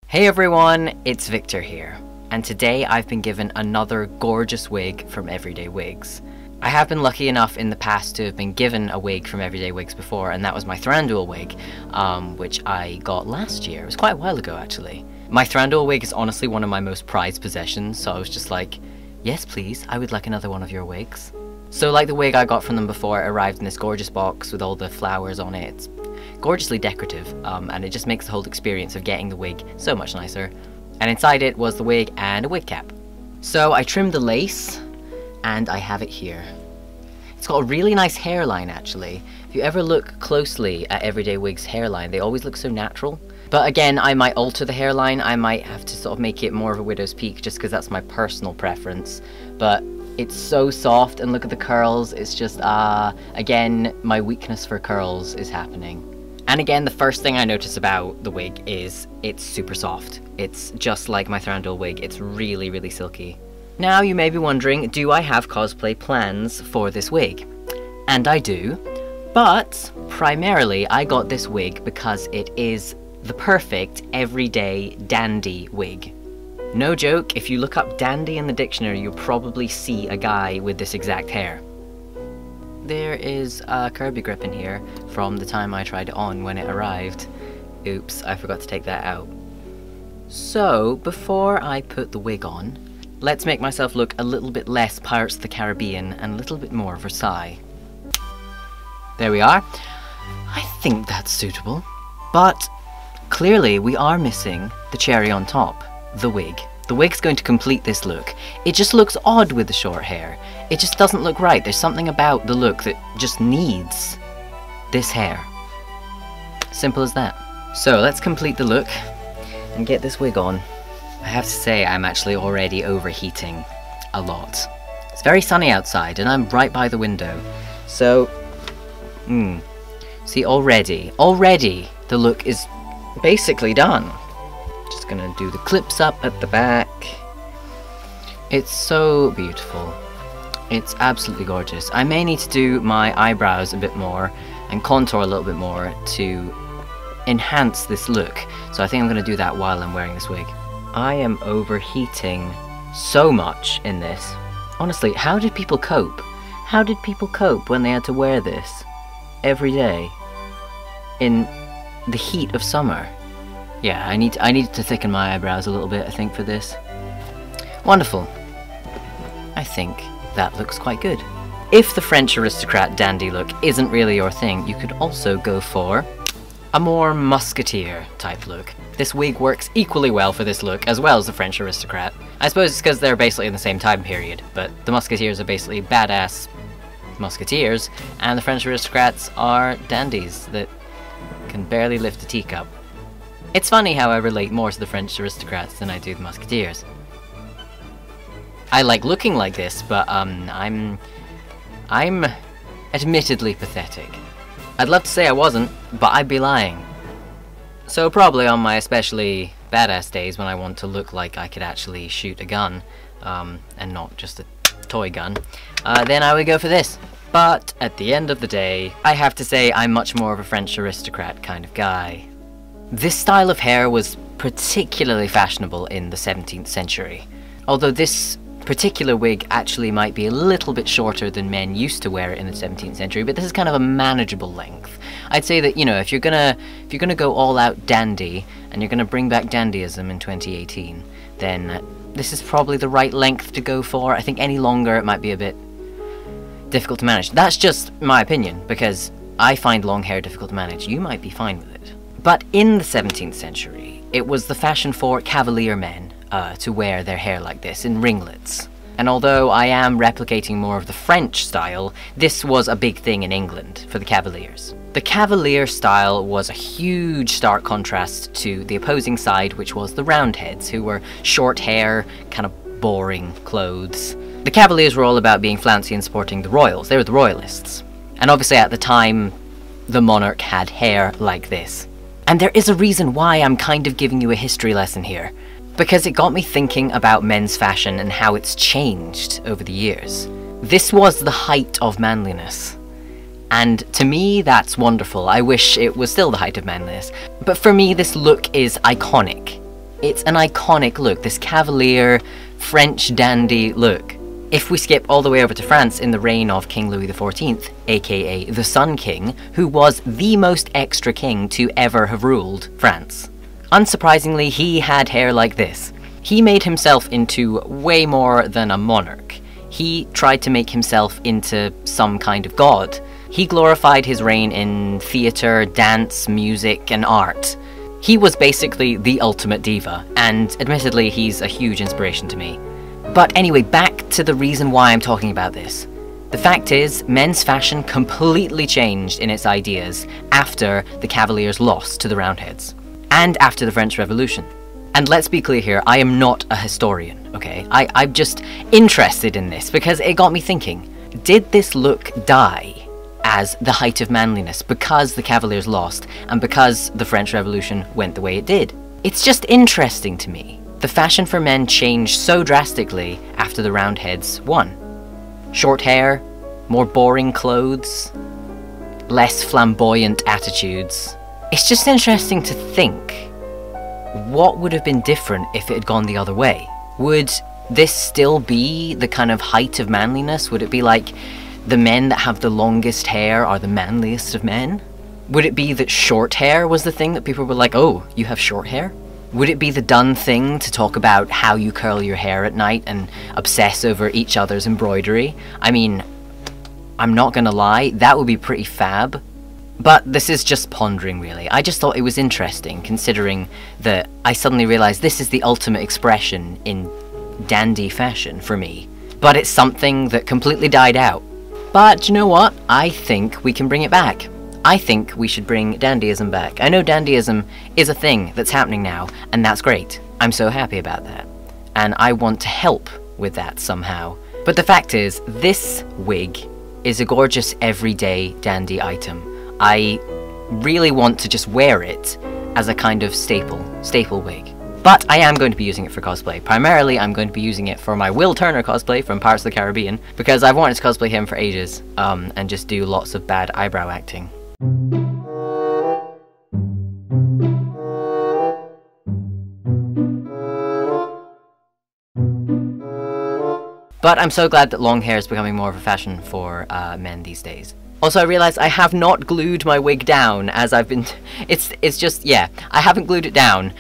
Hey everyone, it's Victor here, and today I've been given another gorgeous wig from Everyday Wigs. I have been lucky enough in the past to have been given a wig from Everyday Wigs before, and that was my Thranduil wig, which I got last year. It was quite a while ago actually. My Thranduil wig is honestly one of my most prized possessions, so I was just like, yes please, I would like another one of your wigs. So like the wig I got from them before, it arrived in this gorgeous box with all the flowers on it. It's gorgeously decorative, and it just makes the whole experience of getting the wig so much nicer. And inside it was the wig and a wig cap. So I trimmed the lace, and I have it here. It's got a really nice hairline actually. If you ever look closely at Everyday Wigs' hairline, they always look so natural. But again, I might alter the hairline, I might have to sort of make it more of a widow's peak just because that's my personal preference. But it's so soft, and look at the curls, it's just, again, my weakness for curls is happening. And again, the first thing I notice about the wig is it's super soft. It's just like my Thranduil wig, it's really, really silky. Now you may be wondering, do I have cosplay plans for this wig? And I do, but primarily I got this wig because it is the perfect everyday dandy wig. No joke, if you look up dandy in the dictionary, you'll probably see a guy with this exact hair. There is a Kirby grip in here from the time I tried it on when it arrived. Oops, I forgot to take that out. So, before I put the wig on, let's make myself look a little bit less Pirates of the Caribbean and a little bit more Versailles. There we are. I think that's suitable. But clearly we are missing the cherry on top, the wig. The wig's going to complete this look. It just looks odd with the short hair. It just doesn't look right. There's something about the look that just needs this hair. Simple as that. So let's complete the look and get this wig on. I have to say I'm actually already overheating a lot. It's very sunny outside and I'm right by the window. So, see already the look is basically done. Just gonna do the clips up at the back. It's so beautiful. It's absolutely gorgeous. I may need to do my eyebrows a bit more and contour a little bit more to enhance this look. So I think I'm gonna do that while I'm wearing this wig. I am overheating so much in this. Honestly, how did people cope? How did people cope when they had to wear this every day in the heat of summer? Yeah, I need to thicken my eyebrows a little bit, I think, for this. Wonderful. I think that looks quite good. If the French aristocrat dandy look isn't really your thing, you could also go for a more musketeer type look. This wig works equally well for this look as well as the French aristocrat. I suppose it's because they're basically in the same time period, but the musketeers are basically badass musketeers, and the French aristocrats are dandies that can barely lift a teacup. It's funny how I relate more to the French aristocrats than I do the musketeers. I like looking like this, but I'm admittedly pathetic. I'd love to say I wasn't, but I'd be lying. So probably on my especially badass days when I want to look like I could actually shoot a gun, and not just a toy gun, then I would go for this. But at the end of the day, I have to say I'm much more of a French aristocrat kind of guy. This style of hair was particularly fashionable in the 17th century, although this particular wig actually might be a little bit shorter than men used to wear it in the 17th century, but this is kind of a manageable length. I'd say that, you know, if you're gonna go all out dandy, and you're gonna bring back dandyism in 2018, then this is probably the right length to go for. I think any longer it might be a bit difficult to manage. That's just my opinion, because I find long hair difficult to manage. You might be fine with it. But in the 17th century, it was the fashion for cavalier men to wear their hair like this, in ringlets. And although I am replicating more of the French style, this was a big thing in England for the cavaliers. The cavalier style was a huge stark contrast to the opposing side, which was the Roundheads, who were short hair, kind of boring clothes. The cavaliers were all about being flouncy and supporting the royals. They were the royalists. And obviously at the time, the monarch had hair like this. And there is a reason why I'm kind of giving you a history lesson here, because it got me thinking about men's fashion and how it's changed over the years. This was the height of manliness, and to me that's wonderful. I wish it was still the height of manliness, but for me this look is iconic. It's an iconic look, this cavalier, French dandy look. If we skip all the way over to France in the reign of King Louis XIV, aka the Sun King, who was the most extra king to ever have ruled France. Unsurprisingly, he had hair like this. He made himself into way more than a monarch. He tried to make himself into some kind of god. He glorified his reign in theatre, dance, music, and art. He was basically the ultimate diva, and admittedly he's a huge inspiration to me. But anyway, back to the reason why I'm talking about this. The fact is, men's fashion completely changed in its ideas after the Cavaliers lost to the Roundheads, and after the French Revolution. And let's be clear here, I am not a historian, okay? I'm just interested in this because it got me thinking, did this look die as the height of manliness because the Cavaliers lost and because the French Revolution went the way it did? It's just interesting to me. The fashion for men changed so drastically after the Roundheads won. Short hair, more boring clothes, less flamboyant attitudes. It's just interesting to think, what would have been different if it had gone the other way? Would this still be the kind of height of manliness? Would it be like the men that have the longest hair are the manliest of men? Would it be that short hair was the thing that people were like, oh, you have short hair? Would it be the done thing to talk about how you curl your hair at night and obsess over each other's embroidery? I mean, I'm not gonna lie, that would be pretty fab. But this is just pondering, really. I just thought it was interesting, considering that I suddenly realised this is the ultimate expression in dandy fashion for me. But it's something that completely died out. But you know what? I think we can bring it back. I think we should bring dandyism back. I know dandyism is a thing that's happening now, and that's great. I'm so happy about that. And I want to help with that somehow. But the fact is, this wig is a gorgeous everyday dandy item. I really want to just wear it as a kind of staple wig. But I am going to be using it for cosplay. Primarily, I'm going to be using it for my Will Turner cosplay from Pirates of the Caribbean, because I've wanted to cosplay him for ages, and just do lots of bad eyebrow acting. But I'm so glad that long hair is becoming more of a fashion for men these days. Also, I realized I have not glued my wig down, as I've been... It's just, yeah, I haven't glued it down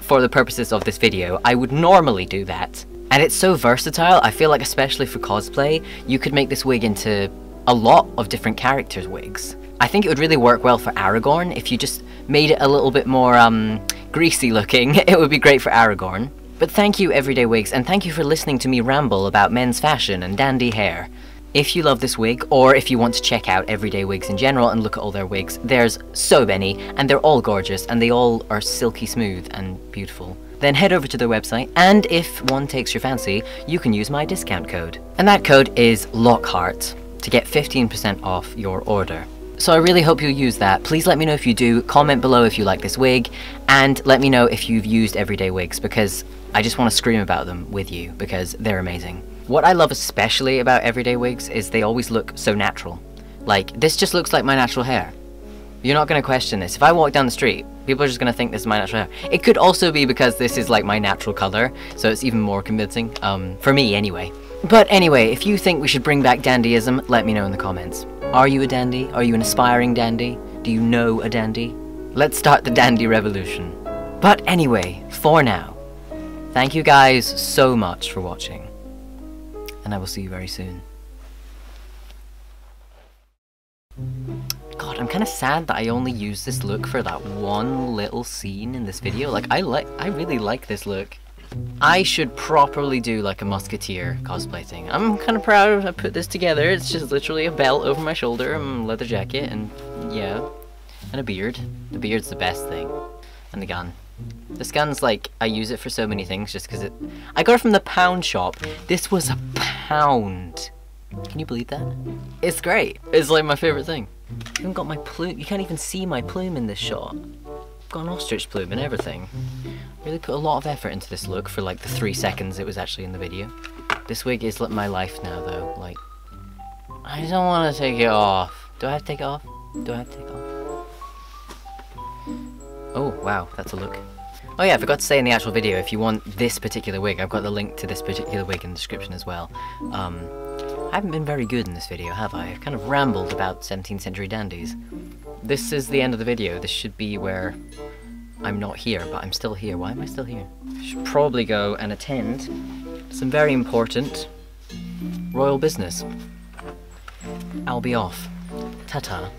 for the purposes of this video. I would normally do that. And it's so versatile, I feel like especially for cosplay, you could make this wig into a lot of different characters' wigs. I think it would really work well for Aragorn if you just made it a little bit more greasy looking. It would be great for Aragorn. But thank you, Everyday Wigs, and thank you for listening to me ramble about men's fashion and dandy hair. If you love this wig, or if you want to check out Everyday Wigs in general and look at all their wigs, there's so many, and they're all gorgeous, and they all are silky smooth and beautiful. Then head over to their website, and if one takes your fancy, you can use my discount code. And that code is Lockhart, to get 15% off your order. So I really hope you'll use that. Please let me know if you do, comment below if you like this wig, and let me know if you've used Everyday Wigs, because I just want to scream about them with you, because they're amazing. What I love especially about Everyday Wigs is they always look so natural. Like, this just looks like my natural hair. You're not going to question this. If I walk down the street, people are just going to think this is my natural hair. It could also be because this is like my natural color, so it's even more convincing, for me anyway. But anyway, if you think we should bring back dandyism, let me know in the comments. Are you a dandy? Are you an aspiring dandy? Do you know a dandy? Let's start the dandy revolution. But anyway, for now, thank you guys so much for watching, and I will see you very soon. God, I'm kind of sad that I only used this look for that one little scene in this video. Like, I really like this look. I should properly do like a musketeer cosplay thing. I'm kind of proud I put this together. It's just literally a belt over my shoulder and leather jacket and yeah, and a beard. The beard's the best thing. And the gun. This gun's like, I use it for so many things just because I got it from the pound shop. This was £1. Can you believe that? It's great. It's like my favorite thing. I even got my plume. You can't even see my plume in this shot. I've got an ostrich plume and everything. Really put a lot of effort into this look for like the 3 seconds it was actually in the video. This wig is like my life now though. Like, I don't want to take it off. Do I have to take it off? Do I have to take it off? Oh wow, that's a look. Oh yeah, I forgot to say in the actual video, if you want this particular wig, I've got the link to this particular wig in the description as well. I haven't been very good in this video, have I? I've kind of rambled about 17th century dandies. This is the end of the video. This should be where I'm not here, but I'm still here. Why am I still here? I should probably go and attend some very important royal business. I'll be off. Ta-ta.